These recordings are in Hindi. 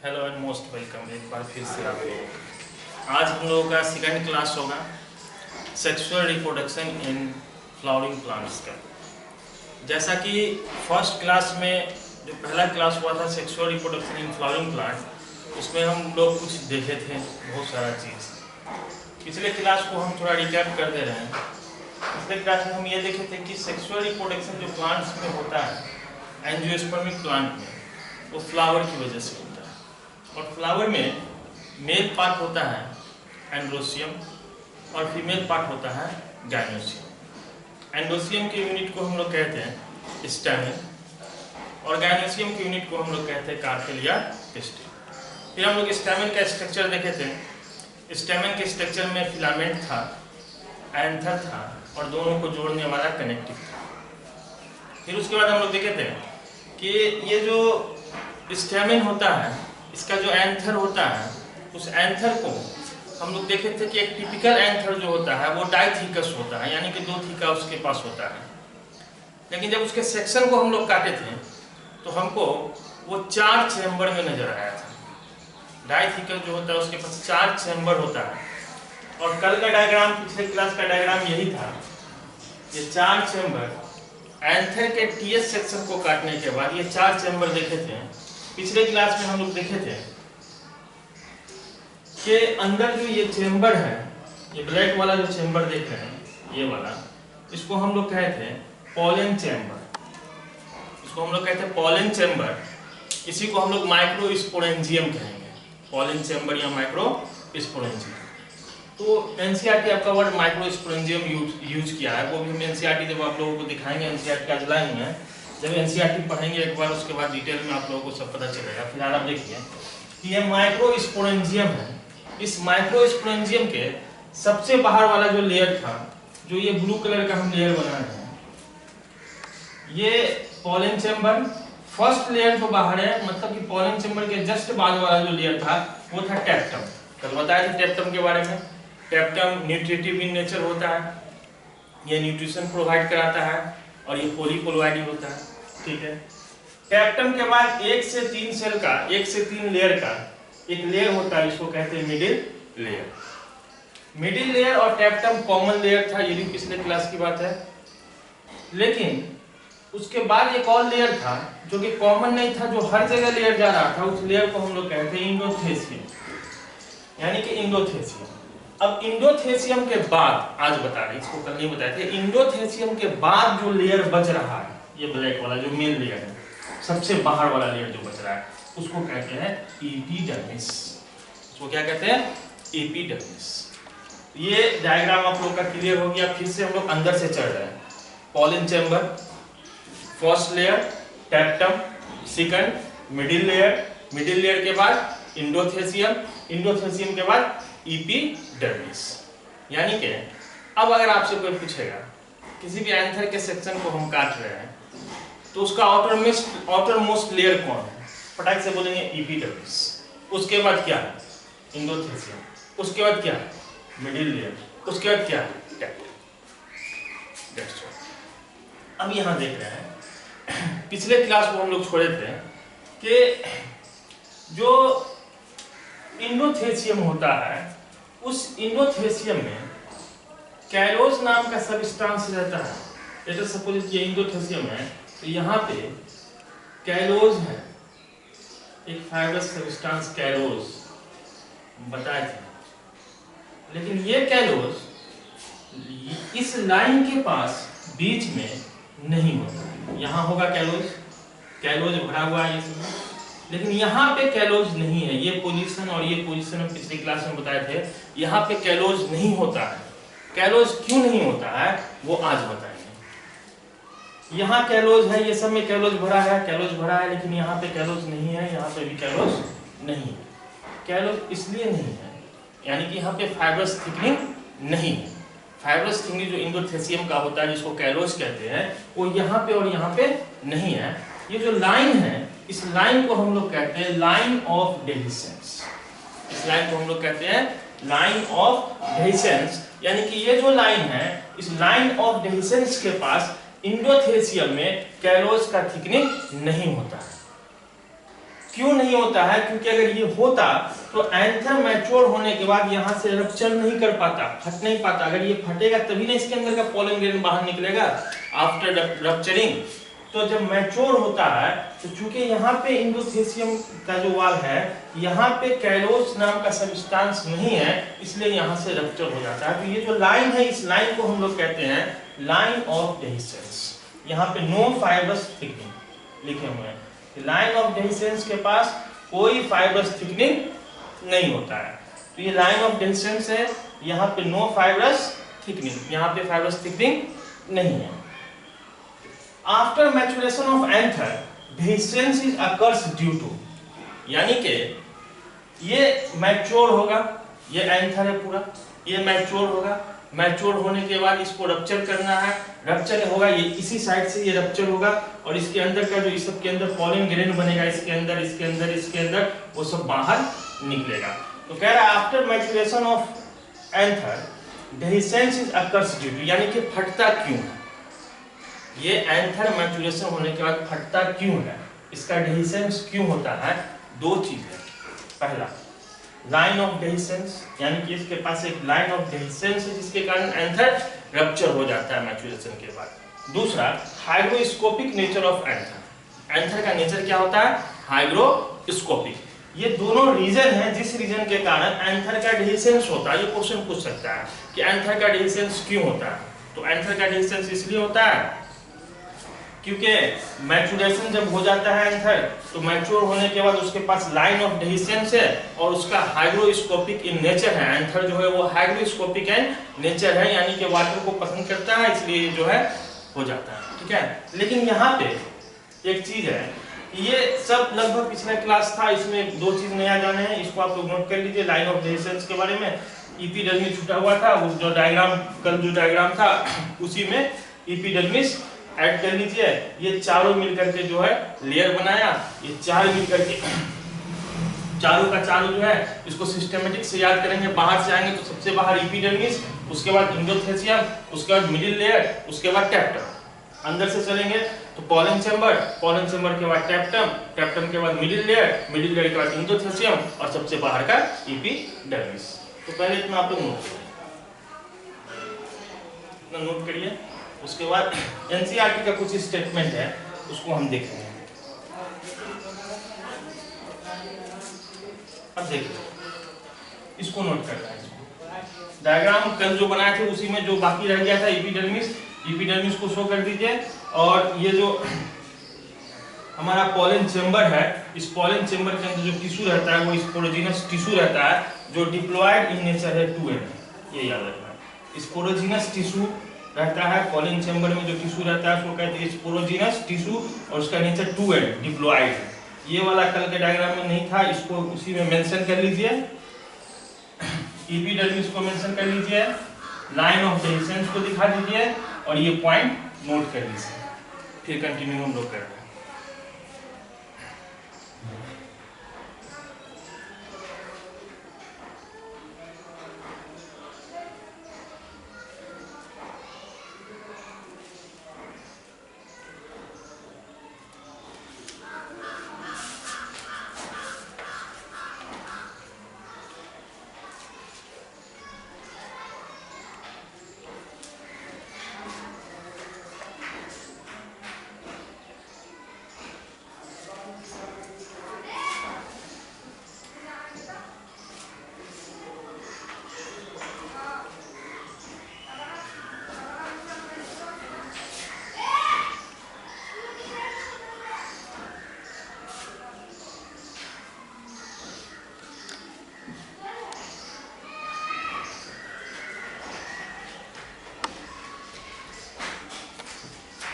हेलो एंड मोस्ट वेलकम एक बार फिर से आप लोग। आज हम लोगों का सेकंड क्लास होगा sexual reproduction in flowering plants का। जैसा कि फर्स्ट क्लास में जो पहला क्लास हुआ था sexual reproduction in flowering plant, उसमें हम लोग कुछ देखे थे बहुत सारा चीज़। पिछले क्लास को हम थोड़ा रिकैप कर दे रहे हैं। पिछले क्लास में हम ये देखे थे कि सेक्सुअल रिप्रोडक्शन जो प्लांट्स में होता है एंजियोस्पर्मिक प्लांट में, वो फ्लावर की वजह से होता है। और फ्लावर में मेल पार्ट होता है एंड्रोसियम और फीमेल पार्ट होता है गायनोसियम। एंड्रोसियम के यूनिट को हम लोग कहते हैं स्टैमेन और गायनोसियम के यूनिट को हम लोग कहते हैं कार्पेल या पिस्टिल। फिर हम लोग स्टैमेन का स्ट्रक्चर देखे थे। स्टैमेन के स्ट्रक्चर में फिलामेंट था, एंथर था और दोनों को जोड़ने वाला कनेक्टिव था। फिर उसके बाद हम लोग देखे थे कि ये जो स्टैमेन होता है, इसका जो एंथर होता है, उस एंथर को हम लोग देखे थे कि एक टिपिकल एंथर जो होता है वो डाइथिकस होता है, यानी कि 2 थीका उसके पास होता है। लेकिन जब उसके सेक्शन को हम लोग काटे थे तो हमको वो 4 चैम्बर में नजर आया था। डाइथिकस जो होता है उसके पास 4 चैम्बर होता है। और कल का डायग्राम, पिछले क्लास का डायग्राम यही था। ये 4 चैम्बर एंथर के टीएस सेक्शन को काटने के बाद ये 4 चैम्बर देखे थे। पिछले क्लास में हम लोग देखे थे कि अंदर जो ये चैम्बर है, ये ब्लैक वाला जो चैम्बर देख रहे हैं, ये वाला, इसको हम लोग कहते हैं पोलन चैम्बर। इसको हम लोग कहते हैं पोलन चैम्बर। इसी को हम लोग माइक्रोस्पोरेंजियम कहेंगे, पोलन चैम्बर या माइक्रोस्पोरेंजियम। तो एनसीईआरटी आपका वर्ड माइक्रोस्पोरेंजियम यूज किया है। वो भी हम एनसीईआरटी जब आप लोगों को दिखाएंगे, एनसीईआरटी आज लाएंगे, जब एनसीईआरटी पढ़ेंगे एक बार, उसके बाद डिटेल में आप लोगों को सब पता चलेगा। फिलहाल आप देखिए कि ये माइक्रोस्पोरेंजियम है। इस माइक्रोस्पोरेंजियम के सबसे बाहर वाला जो लेयर था, जो ये ब्लू कलर का हम लेयर बना रहे हैं, ये पोलन चैम्बर। फर्स्ट लेयर जो बाहर है, मतलब कि पोलन चैम्बर के जस्ट बाद वाला जो लेयर था वो था टेप्टम। कल बताया था टेप्टम के बारे में। टेप्टम न्यूट्रिटिव इन नेचर होता है, ये न्यूट्रिशन प्रोवाइड कराता है और ये पॉलीपोलोइडी होता है। ठीक है। टेप्टम के बाद 1 से 3 सेल का, 1 से 3 लेयर का एक लेयर होता है, इसको कहते हैं मिडिल लेयर। मिडिल लेयर और टेप्टम कॉमन लेयर था, ये भी पिछले क्लास की बात है। लेकिन उसके बाद एक और लेयर था जो कि कॉमन नहीं था, जो हर जगह लेयर जा रहा था। उस लेयर को हम लोग कहते हैं इंडोथेसियम, यानी कि इंडोथेसियम। अब इंडोथेसियम के बाद, आज बता रहे, इसको कल नहीं बताए थे, इंडोथेसियम के बाद जो लेयर बच रहा है, ये ब्लैक वाला जो मेन लेयर है, सबसे बाहर वाला लेयर जो बच रहा है, उसको कहते हैं एपिडर्मिस। उसको क्या कहते हैं? एपिडर्मिस। ये डायग्राम आप लोग का क्लियर हो गया। फिर से हम लोग अंदर से चल रहे हैं। Pollen chamber, first layer टेप्टम, second middle layer, middle layer के बाद इंडोथेसियम, इंडोथेसियम के बाद एपिडर्मिस। यानी कि अब अगर आपसे कोई पूछेगा किसी भी एंथर के सेक्शन को हम काट रहे हैं तो उसका आउटर मोस्ट लेयर कौन है? फटाक से बोलेंगे एपिडर्मिस। उसके बाद क्या है? इंडोथेसियम। उसके बाद क्या है? Middle layer. उसके बाद क्या है? टेप्टम। अब यहां देख रहे हैं, पिछले क्लास को हम लोग छोड़े थे कि जो इंडोथेसियम होता है, उस इंडोथेसियम में कैलोस नाम का सबस्टांस रहता है। लेट अस सपोज ये इंडोथेसियम है, तो यहाँ पे कैलोस है, एक फाइबरस सबस्टांस कैलोस बताए थे। लेकिन ये कैलोस इस लाइन के पास बीच में नहीं होता। यहाँ होगा कैलोस, कैलोस भरा हुआ है इसमें, लेकिन यहाँ पे कैलोस नहीं है। ये पोजीशन और ये पोजीशन हम पिछली क्लास में बताए थे, यहाँ पे कैलोस नहीं होता है। कैलोस क्यों नहीं होता है वो आज बताएंगे। यहाँ कैलोस है, ये सब में कैलोस भरा है, कैलोस भरा है, लेकिन यहाँ पे कैलोस नहीं है, यहाँ पे भी कैलोस नहीं है। कैलोस इसलिए नहीं है, यानी कि यहाँ पे फाइब्रस थिकनिंग नहीं है। फाइब्रस थिकनिंग जो इंडोथेसियम का होता है, जिसको कैलोस कहते हैं, वो यहाँ पे और यहाँ पे नहीं है। ये जो लाइन है, इस लाइन को हम लोग कहते हैं लाइन ऑफ डेहिसेंस। इस लाइन को हम लोग कहते हैं लाइन ऑफ डेहिसेंस, यानी कि ये जो लाइन है, इस लाइन ऑफ डेहिसेंस के पास इंडोथेसियम में कैलोस का थिकनिंग नहीं होता है। क्यों नहीं होता है? क्योंकि अगर ये होता तो एंथर मैच्योर होने के बाद यहाँ से रप्चर नहीं कर पाता, फट नहीं पाता। अगर ये फटेगा तभी ना इसके अंदर का पोलन ग्रेन बाहर निकलेगा आफ्टर रप्चरिंग। तो जब मैच्योर होता है तो चूंकि यहाँ पे इंडोथेसियम का जो वाल है यहाँ पे कैलोस नाम का सब्सटेंस नहीं है, इसलिए यहाँ से रप्चर हो जाता है। तो ये जो लाइन है इस लाइन को हम लोग कहते हैं लाइन ऑफ डेहिसेंस। यहाँ पे नो फाइब्रस थिकनिंग लिखे हुए हैं। लाइन ऑफ डेहिसेंस के पास कोई फाइब्रस थिकनिंग नहीं होता है। तो ये लाइन ऑफ डेहिसेंस है, यहाँ पे नो फाइब्रस थिकनिंग, यहाँ पे फाइब्रस थिकनिंग नहीं है। After maturation of anther dehiscence is occurs due to, यानी कि ये मैच्योर होगा, ये एंथर है पूरा, ये मैच्योर होगा, मैच्योर होने के बाद इसको रप्चर करना है, रप्चर होगा ये इसी साइड से ये रप्चर होगा और इसके अंदर का जो इस सब के अंदर पॉलन ग्रेन बनेगा इसके अंदर इसके अंदर इसके अंदर वो सब बाहर निकलेगा। तो कह रहा है after maturation of anther dehiscence is occurs due to, यानी कि फटता क्यों है? ये एंथर मैच्योरेशन होने के बाद फटता क्यों है, इसका डेहिसेंस क्यों होता है? दो चीजें। पहला लाइन ऑफ डेहिसेंस, यानी कि इसके पास एक लाइन ऑफ डेहिसेंस है जिसके कारण एंथर रप्चर हो जाता है मैच्योरेशन के बाद। दूसरा hygroscopic nature of anther. Anther का नेचर क्या होता है? हाइग्रोस्कोपिक। ये दोनों रीजन है जिस रीजन के कारण एंथर का डेहिसेंस होता है। ये क्वेश्चन पूछ सकता है कि एंथर का डेहिसेंस क्यों होता है? तो एंथर का डेहिसेंस इसलिए होता है क्योंकि मैच्योरेशन जब हो जाता है एंथर तो मैच्योर होने के बाद उसके पास लाइन ऑफ डेहिसेंस है और उसका हाइग्रोस्कोपिक इन नेचर है। एंथर जो है वो हाइग्रोस्कोपिक इन नेचर है, यानी कि वाटर को पसंद करता है, इसलिए जो है हो जाता है। ठीक है, लेकिन यहाँ पे एक चीज है, ये सब लगभग पिछला क्लास था, इसमें दो चीज नया जाने हैं, इसको आप लोग नोट कर लीजिए। लाइन ऑफ डेहिसेंस के बारे में एपिडर्मिस छूटा हुआ था, वो जो डायग्राम कल जो डायग्राम था उसी में एपिडर्मिस ऐड कर लीजिए। ये चारों मिलकर के जो है लेयर बनाया, ये चार मिलकर के चारों का चारों जो है इसको सिस्टमेटिक से याद करेंगे। बाहर से आएंगे तो सबसे बाहर एपिडर्मिस, उसके बाद इंडोथेसियम, उसके बाद मिडिल लेयर, उसके बाद टेप्टम। अंदर से चलेंगे तो पोलन चेंबर, पोलन चेंबर के बाद टेप्टम, टेप्टम के बाद मिडिल लेयर, मिडिल लेयर के बाद इंडोथेसियम और सबसे बाहर का एपिडर्मिस। तो पहले इतना आप लोग नोट करिए। उसके बाद एनसीईआरटी का कुछ स्टेटमेंट है उसको हम देखेंगे। अब देखिए, इसको नोट करना है। इसको डायग्राम कल जो बनाए थे उसी में जो बाकी रह गया था एपिडर्मिस, एपिडर्मिस को शो कर दीजिए। और ये जो हमारा पोलन चेंबर है, इस पोलन चेंबर के अंदर जो टिश्यू रहता है वो स्पोरोजिनस टिश्यू रहता है जो डिप्लॉयड इन नेचर है 2n, ये याद रखना है। स्पोरोजिनस टिश्यू रहता है पोलन चेंबर में, जो टिश्यू रहता है उसको कहते हैं स्पोरोजिनस टिश्यू और उसका नेचर 2n डिप्लॉयड है। ये वाला कल के डायग्राम में नहीं था, इसको उसी में मेंशन कर लीजिए। एपिडर्मिस को मेंशन कर लीजिए, लाइन ऑफ डेहिसेंस को दिखा दीजिए और ये पॉइंट नोट कर लीजिए। फिर कंटिन्यू हम लोग कर रहे हैं।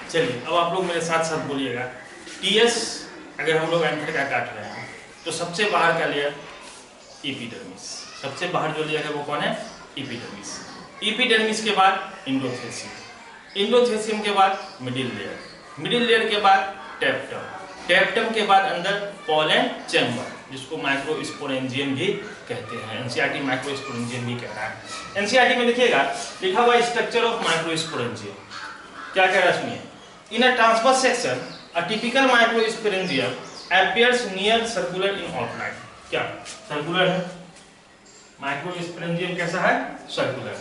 चलिए अब आप लोग मेरे साथ साथ बोलिएगा। टीएस अगर हम लोग एंथर का काट रहे हैं तो सबसे बाहर का लेयर एपिडर्मिस, सबसे बाहर जो लेयर है वो कौन है? एपिडर्मिस। एपिडर्मिस के बाद इंडोथेसियम, इंडोथेसियम के बाद मिडिल लेयर, मिडिल लेयर के बाद टेप्टम, टेप्टम के बाद अंदर पोलन चेंबर जिसको माइक्रोस्पोरेंजियम भी कहते हैं। एनसीईआरटी माइक्रोस्पोरेंजियम भी कह रहा है। एनसीईआरटी में लिखिएगा, लिखा हुआ स्ट्रक्चर ऑफ माइक्रोस्पोरेंजियम क्या कह रहा है सुनिए। In a transverse section, a typical microsporangium appears near circular in outline. क्या सर्कुलर है? माइक्रोस्पोरेंजियम कैसा है? सर्कुलर।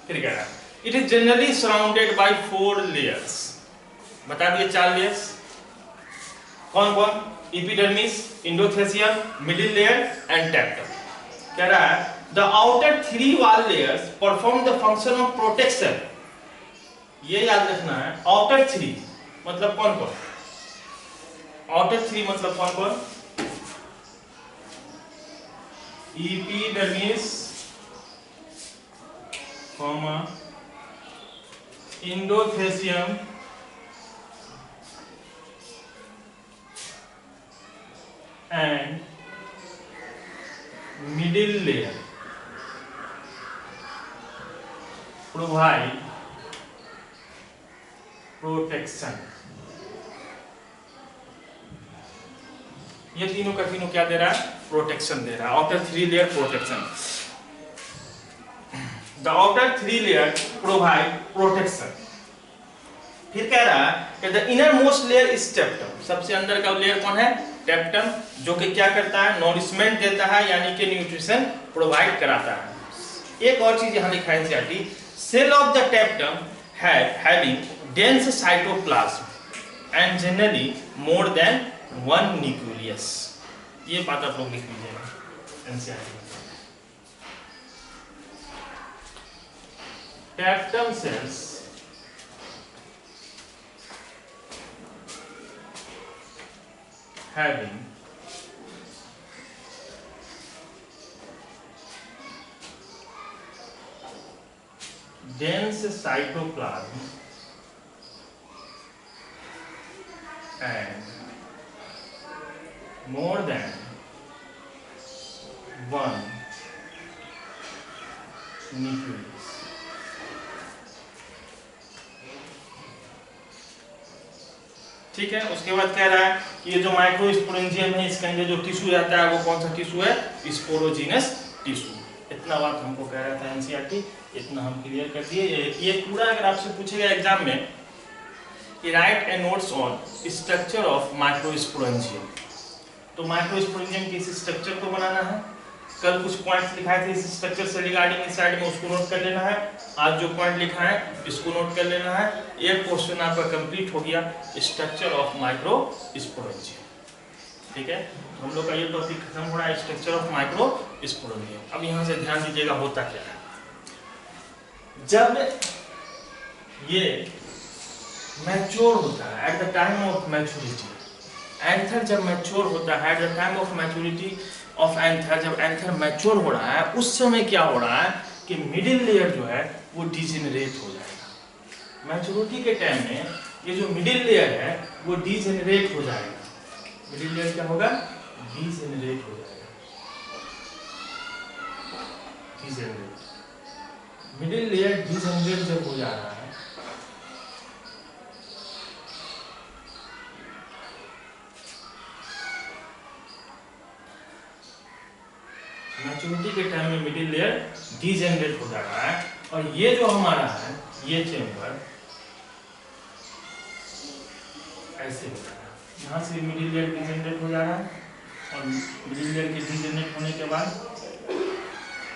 फिर कह रहा है it is generally surrounded by 4 layers. बता दिए 4 लेयर्स कौन कौन? Epidermis, endothelium, middle layer and टेप्टम। कह रहा है the outer 3 wall layers perform the function of protection। ये याद रखना है, आउटर 3 मतलब कौन कौन? आउटर 3 मतलब कौन कौन? Epidermis, endothelium and middle layer provide protection. ये तीनों का तीनों क्या दे रहा है? प्रोटेक्शन दे रहा है। Outer 3 layer protection. The outer 3 layer provide protection. फिर कह रहा है कि the inner most layer is टेप्टम। सबसे अंदर का लेयर कौन है? टेप्टम, जो कि क्या करता है? नॉरिशमेंट देता है, यानी कि न्यूट्रिशन प्रोवाइड कराता है। एक और चीज यहां लिखा है CRT, cell of the tapetum having dense cytoplasm and generally more than 1 nucleus। ये बात आप लोग लिख लीजिएगा एनसीईआरटी में। Tapetum cells having dense cytoplasm and more than 1 nucleus। ठीक है, उसके बाद कह रहा है कि ये जो माइक्रोस्पोरेंजियम है इसके अंदर जो टिश्यू रहता है वो कौन सा टिश्यू है? Sporogenous tissue. इतना बात हमको कह रहा था एनसीईआरटी, इतना हम क्लियर कर दिए। ये पूरा अगर आपसे पूछेगा एग्जाम में right A notes on structure of microsporangium, तो माइक्रोस्पोरेंजियम के इस स्ट्रक्चर को बनाना है। कल कुछ पॉइंट्स लिखाए थे इस स्ट्रक्चर से रिगार्डिंग, इस साइड में उसको नोट कर लेना है। आज जो पॉइंट लिखा है इसको नोट कर लेना है। एक क्वेश्चन आपका कंप्लीट हो गया, स्ट्रक्चर ऑफ माइक्रोस्पोरेंजियम। ठीक है, हम लोग का ये टॉपिक खत्म हो रहा है, स्ट्रक्चर ऑफ माइक्रोस्पोरेंजियम। अब यहाँ से ध्यान दीजिएगा होता क्या है। जब ये मैच्योर होता है, eight the time of maturity, anther जब मैच्योर होता है, eight the time of maturity of anther, जब एंथर मैच्योर हो रहा है उस समय क्या हो रहा है कि मिडिल लेयर जो है वो डिजेनरेट हो जाएगा। मैच्योरिटी के टाइम में ये जो मिडिल लेयर है वो डिजेनरेट हो जाएगा। मिडिल लेयर क्या होगा? डिजेनरेट हो जाएगा। डिजेनरेट, मिडिल लेयर डिजेनरेट जब हो जा रहा है मैच्योरिटी के टाइम में मिडिल लेयर डिजेनरेट हो जा रहा है। और ये जो हमारा है ये चेंबर ऐसे होता है, यहाँ से मिडिल लेयर डिजेनरेट हो जा रहा है। और मिडिल लेयर के डिजेनरेट होने के बाद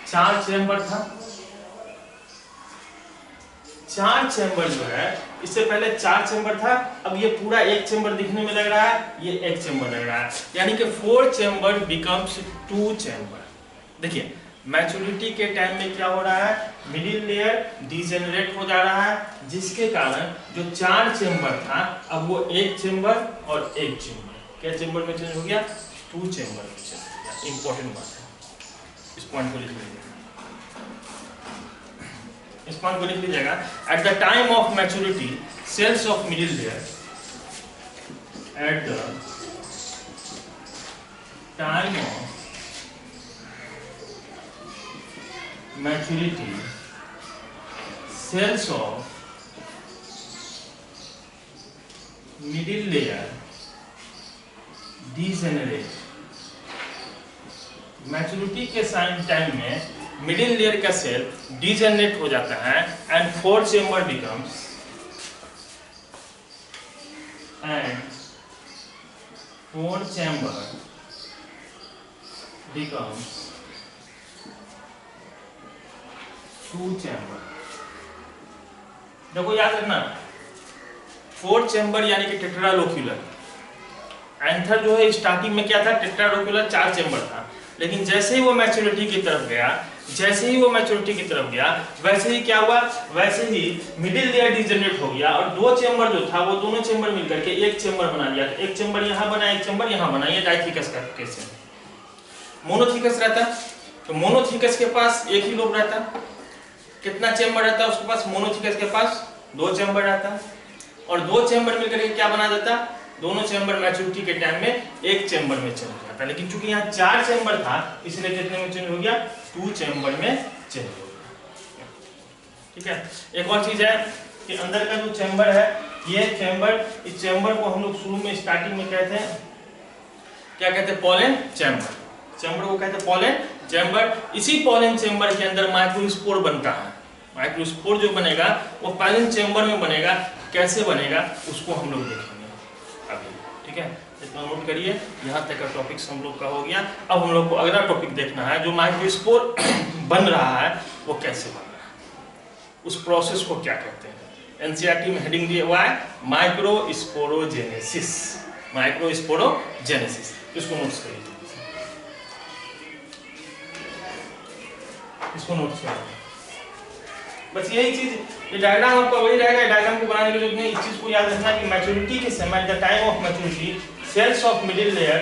4 चेंबर था। 4 चेंबर जो है, इससे पहले 4 चेंबर था, अब ये पूरा एक चेंबर दिखने में लग रहा है, ये एक चेंबर लग रहा है, यानी कि 4 चेंबर बिकम्स 2 चेंबर। देखिए मैच्योरिटी के टाइम में क्या हो रहा है? मिडिल लेयर डिजेनरेट हो जा रहा है, जिसके कारण जो 4 चेंबर था अब वो एक चेंबर और एक चेंबर, क्या चेंबर में चेंज हो गया? 2 चेंबर में चेंज हो गया। इंपॉर्टेंट बात है, इस पॉइंट को लिख लीजिएगा। इस पॉइंट को लिख लीजिएगा। At the time of maturity cells of middle layer, at the time of maturity cells of middle layer degenerate। Maturity के टाइम में मिडिल लेयर का सेल डिजेनरेट हो जाता है and 4 chamber becomes, and 4 chamber becomes 2 chamber। देखो याद रखना 4 चैम्बर यानी कि टेट्रालोक्यूलर। एंथर जो है स्टार्टिंग में क्या था, टेट्रालोक्यूलर 4 चैम्बर था, लेकिन जैसे ही वो मैच्योरिटी की तरफ गया, वैसे ही क्या हुआ, वैसे ही मिडिल लेयर डिजेनरेट हो गया और 2 चैम्बर जो था वो दोनों चैम्बर मिलकर के एक चैम्बर बना दिया। तो एक चैम्बर यहाँ बना, एक चैम्बर यहाँ बना। ये डाइथिकस का केस है। मोनोथिकस रहता तो मोनोथिकस के पास एक ही लोब रहता। कितना चैम्बर रहता उसके पास, मोनोथिकस के पास 2 चैम्बर रहता और 2 चैम्बर मिलकर के क्या बना देता, दोनों चैम्बर मैच्योरिटी के टाइम में एक चैम्बर में चेंज हो जाता। लेकिन चूंकि यहाँ 4 चैम्बर था इसलिए कितने में चेंज हो गया, 2 चैम्बर में चेंज हो गया। ठीक है। एक और चीज है कि अंदर का जो चैम्बर है, ये चैम्बर, इस चैम्बर को हम लोग शुरू में स्टार्टिंग में कहते हैं, क्या कहते हैं, पोलन चैम्बर। चैम्बर को कहते हैं पोलन चैम्बर। इसी पोलन चैम्बर के अंदर माइक्रोस्पोर बनता है। माइक्रोस्पोर जो बनेगा वो पोलन चैम्बर में बनेगा। कैसे बनेगा उसको हम लोग देखेंगे अभी। ठीक है, इतना नोट करिए। यहाँ तक का टॉपिक्स हम लोग का हो गया। अब हम लोग को अगला टॉपिक देखना है, जो माइक्रोस्पोर बन रहा है वो कैसे बन रहा है, उस प्रोसेस को क्या कहते हैं। एनसीईआरटी में हेडिंग दिया हुआ है माइक्रोस्पोरोजेनेसिस। माइक्रोस्पोरोजेनेसिस, इसको नोट्स करिए, इसको नोट्स करिए। बस यही चीज, ये डायग्राम आपका वही रहेगा। डायग्राम को बनाने के लिए इतनी इस चीज को याद रखना कि मैच्योरिटी के समय, the time of maturity, cells of middle layer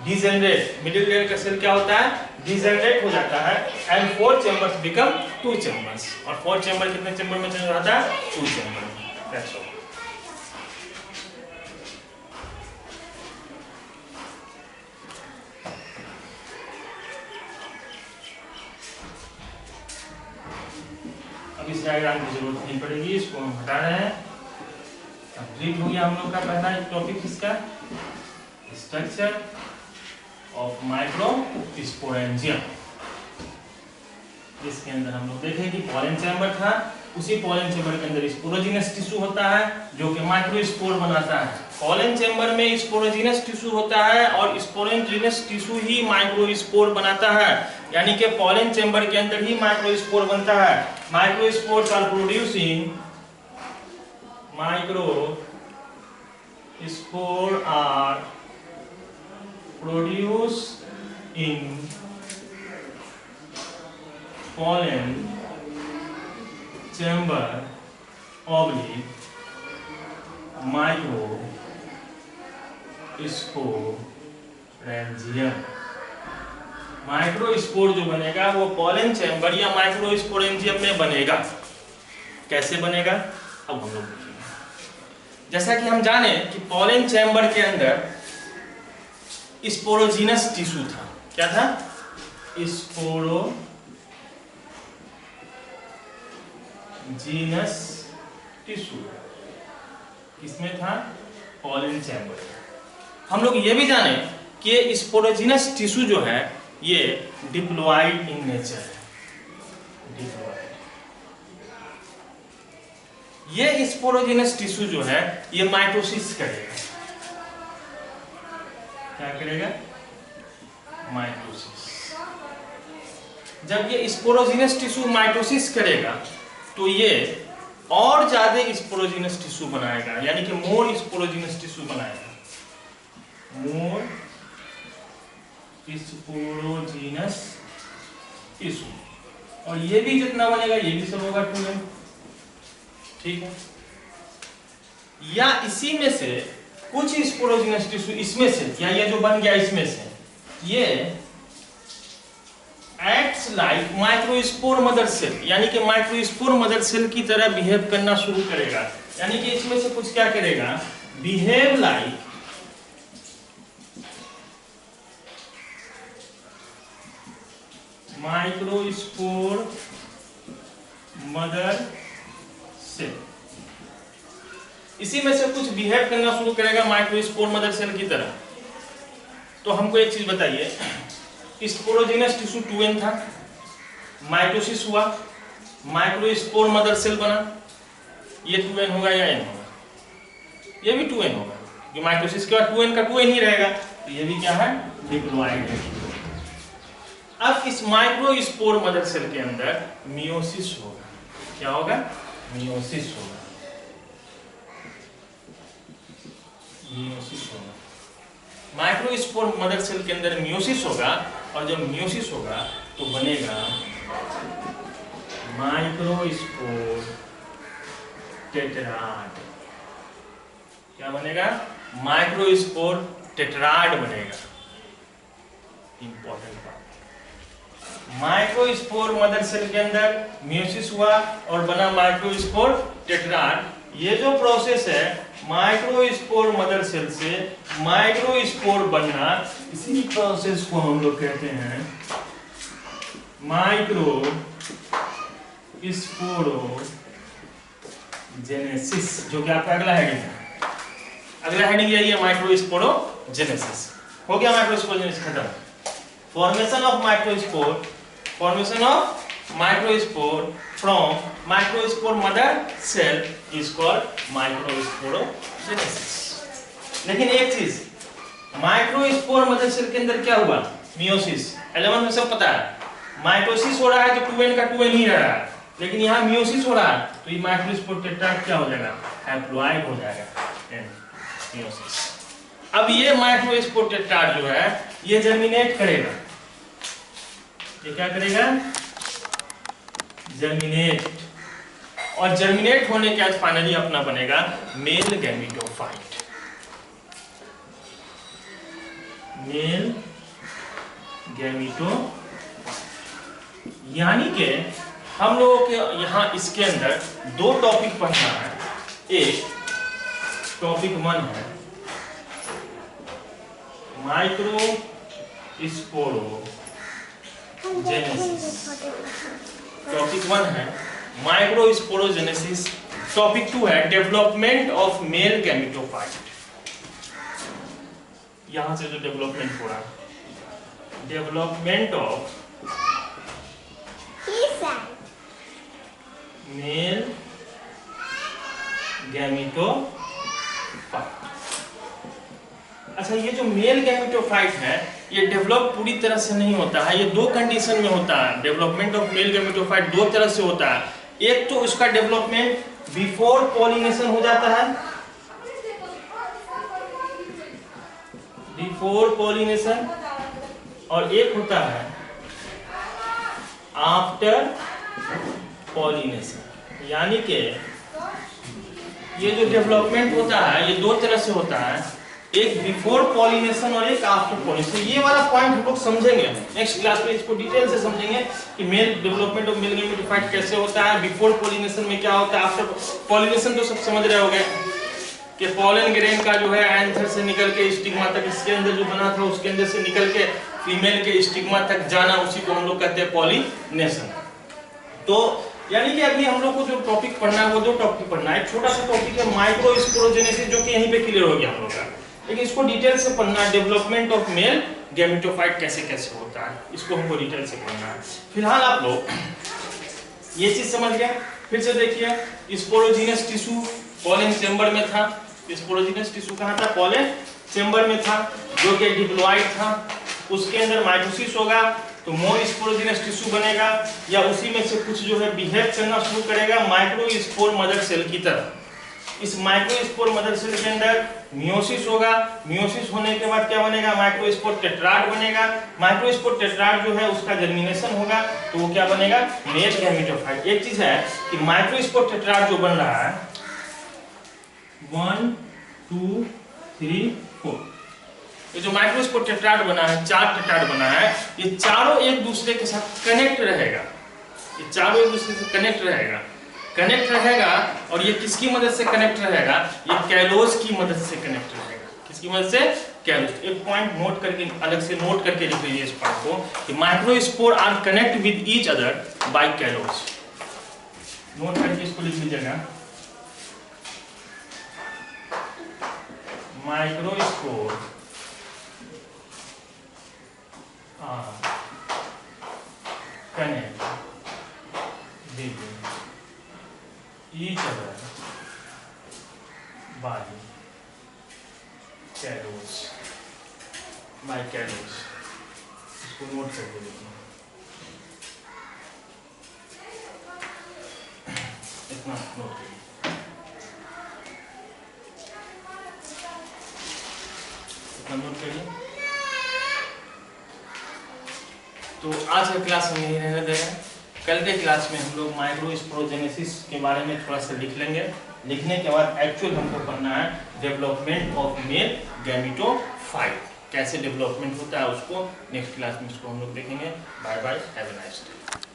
degenerate. Middle layer का सेल क्या होता है, डिजेनरेट हो जाता है एंड 4 चैम्बर्स बिकम 2 चैम्बर्स। और 4 चैम्बर कितने चैम्बर में चेंज हो जाता है, 2 चैम्बर में। That's all. इस डायग्राम की जरूरत नहीं पड़ेगी, इसको हम हटा रहे हैं। कंप्लीट हो गया हम लोग का पहला टॉपिक, इसका स्ट्रक्चर ऑफ माइक्रोस्पोरेंजियम, जिसके अंदर हम लोग देखें कि पोलन चैम्बर था, उसी पोलन चैम्बर के अंदर स्पोरोजिनस टिश्यू होता है जो कि माइक्रोस्पोर बनाता है। पोलन चैम्बर में स्पोरोजिनस टिश्यू होता है और स्पोरोजिनस टिश्यू ही माइक्रोस्पोर बनाता है। यानी कि पोलन चैम्बर के अंदर ही माइक्रोस्पोर बनता है। Microspores are producing, microspore are produced in pollen chamber oblique microsporangium. Microspore जो बनेगा वो पोलन चैम्बर या माइक्रोस्पोरेंजियम में बनेगा। कैसे बनेगा अब हम लोग देखेंगे। जैसा कि हम जाने कि पोलन चैम्बर के अंदर स्पोरोजिनस टिश्यू था। क्या था, स्पोरोजिनस टिश्यू। किसमें था, पोलन चैम्बर। हम लोग ये भी जाने कि स्पोरोजिनस टिश्यू जो है ये डिप्लॉइड इन नेचर है। डिप्लॉइड। ये स्पोरोजिनस टिश्यू जो है ये माइटोसिस करेगा। क्या करेगा, माइटोसिस। जब ये स्पोरोजिनस टिश्यू माइटोसिस करेगा तो ये और ज्यादा स्पोरोजिनस टिश्यू बनाएगा, यानी कि मोर स्पोरोजिनस टिश्यू बनाएगा। मोर स्पोरोजिनस टिश्यू। और ये भी जितना बनेगा ये भी सब होगा 2n। ठीक है। या इसी में से कुछ स्पोरोजिनस टिश्यू इसमें से, या ये जो बन गया इसमें से, ये acts like microspore mother cell, यानी कि माइक्रोस्पोर मदर सेल की तरह बिहेव करना शुरू करेगा। यानी कि इसमें से कुछ क्या करेगा, behave like microspore mother cell. इसी में से कुछ बिहेव करना शुरू करेगा माइक्रोस्पोर मदर सेल की तरह। तो हमको एक चीज बताइए, स्पोरोजिनस टिश्यू 2n था, माइटोसिस हुआ, माइक्रोस्पोर मदर सेल बना, ये 2n होगा या n होगा, ये भी 2n होगा। कि माइटोसिस के बाद 2n का 2n ही रहेगा, तो ये भी क्या है, डिप्लॉयड है। अब इस माइक्रोस्पोर मदर सेल के अंदर मियोसिस होगा। क्या होगा, मियोसिस होगा, मियोसिस होगा। माइक्रोस्पोर मदर सेल के अंदर मियोसिस होगा, और जब मियोसिस होगा तो बनेगा माइक्रोस्पोर टेट्राड। क्या बनेगा, माइक्रोस्पोर टेट्राड बनेगा। इंपॉर्टेंट बात, माइक्रोस्पोर मदर सेल के अंदर मियोसिस हुआ और बना माइक्रोस्पोर टेट्राड। ये जो प्रोसेस है माइक्रोस्पोर मदर सेल से माइक्रोस्पोर बनना, इसी प्रोसेस को हम लोग कहते हैं माइक्रोस्पोरोजेनेसिस, जो कि आपका अगला हेडिंग है। अगला हेडिंग यही है, माइक्रोस्पोरोजेनेसिस। हो गया माइक्रोस्पोरोजेनेसिस खत्म। Formation of microspore, formation of microspore from microspore mother cell is called microsporogenesis। लेकिन एक चीज, माइक्रोस्पोर मदर सेल के अंदर क्या हुआ, मियोसिस। 11 में सब पता है, माइटोसिस हो रहा है तो 2n का 2n ही रह रहा है, लेकिन यहाँ मियोसिस हो रहा है तो ये माइक्रोस्पोर टेट्राड क्या हो जाएगा, हैप्लॉइड हो जाएगा, मियोसिस। अब ये माइक्रोस्पोर टेट्राड जो है ये जर्मिनेट करेगा। ये क्या करेगा, जर्मिनेट, और जर्मिनेट होने के बाद फाइनली अपना बनेगा मेल गैमेटोफाइट। मेल गैमेटो, यानी कि हम लोगों के यहाँ इसके अंदर दो टॉपिक पढ़ना है। एक टॉपिक 1 है माइक्रोस्पोरोजेनेसिस, टॉपिक 1 है माइक्रोस्पोरोजेनेसिस। टॉपिक 2 है डेवलपमेंट ऑफ मेल गैमेटोफाइट। यहां से जो डेवलपमेंट हो रहा है, डेवलपमेंट ऑफ मेल गैमेटोफाइट। अच्छा, ये जो मेल गैमेटोफाइट है ये डेवलप पूरी तरह से नहीं होता है, ये दो कंडीशन में होता है। डेवलपमेंट ऑफ मेल गैमेटोफाइट दो तरह से होता है। एक तो उसका डेवलपमेंट बिफोर पॉलिनेशन हो जाता है, बिफोर पॉलिनेशन, और एक होता है आफ्टर पॉलिनेशन। यानी कि ये जो डेवलपमेंट होता है ये दो तरह से होता है, एक बिफोर पॉलिनेशन और एक आफ्टर पॉलिनेशन। ये वाला पॉइंट हम लोग समझेंगे नेक्स्ट क्लास में, इसको डिटेल से समझेंगे कि male development of male gametophyte कैसे होता है, बिफोर पॉलिनेशन में क्या होता है, आफ्टर पॉलिनेशन तो सब समझ रहे होंगे कि पॉलन ग्रेन का जो है एंथर से निकल के स्टिग्मा तक, इसके अंदर जो बना था उसके अंदर से निकल के फीमेल के स्टिग्मा तक जाना, उसी को हम लोग कहते हैं पॉलिनेशन। तो यानी कि अभी हम लोग को जो टॉपिक पढ़ना है वो दो टॉपिक पढ़ना है। एक छोटा सा टॉपिक है माइक्रोस्पोरोजेनेसिस, जो कि यहीं पे क्लियर हो गया हम लोग का, लेकिन इसको डिटेल से पढ़ना है। डेवलपमेंट ऑफ मेल गैमेटोफाइट कैसे कैसे होता है, इसको हमको डिटेल से पढ़ना है। फिलहाल आप लोग ये चीज समझ गए। फिर से देखिए, स्पोरोजीनस टिश्यू पॉलन चेंबर में था। स्पोरोजीनस टिश्यू कहाँ था, पॉलन चेंबर में था, जो कि डिप्लॉइड था। उसके अंदर माइटोसिस होगा तो मोर स्पोरोजीनस टिश्यू बनेगा, या उसी में से कुछ जो है बिहेव करना शुरू करेगा माइक्रोस्पोर मदर सेल की तरह। इस माइक्रोस्पोर मदर सेल के अंदर मियोसिस होगा। मियोसिस होने के बाद क्या बनेगा, माइक्रोस्पोर टेट्राड बनेगा। माइक्रोस्पोर टेट्राड जो है उसका जर्मिनेशन होगा तो वो क्या बनेगा, मेल गैमेटोफाइट। एक चीज है कि माइक्रोस्पोर टेट्राड जो बन रहा है 1 2 3 4, ये जो माइक्रोस्पोर टेट्राड बना है, 4 टेट्राड बना है, ये चारों एक दूसरे के साथ कनेक्ट रहेगा। ये चारों एक दूसरे से कनेक्ट रहेगा और ये किसकी मदद से कनेक्ट रहेगा, ये कैलोज की मदद से कनेक्ट रहेगा। किसकी मदद से, कैलोज। एक पॉइंट नोट करके, अलग से नोट करके लिख लीजिए इस पॉइंट को कि microspore are connect with each other by callose. Note करके इसको लिख लीजिएगा, microspore connect with each other by callose. Note करके देखना, इतना नोट करिए, इतना नोट करिए। तो आज का क्लास हम यही रहने दे रहे हैं। कल के क्लास में हम लोग माइक्रोस्पोरोजेनेसिस के बारे में थोड़ा सा लिख लेंगे। लिखने के बाद एक्चुअल हमको पढ़ना है डेवलपमेंट ऑफ मेल गैमेटोफाइट, कैसे डेवलपमेंट होता है उसको नेक्स्ट क्लास में इसको हम लोग देखेंगे। Bye bye, have a nice day.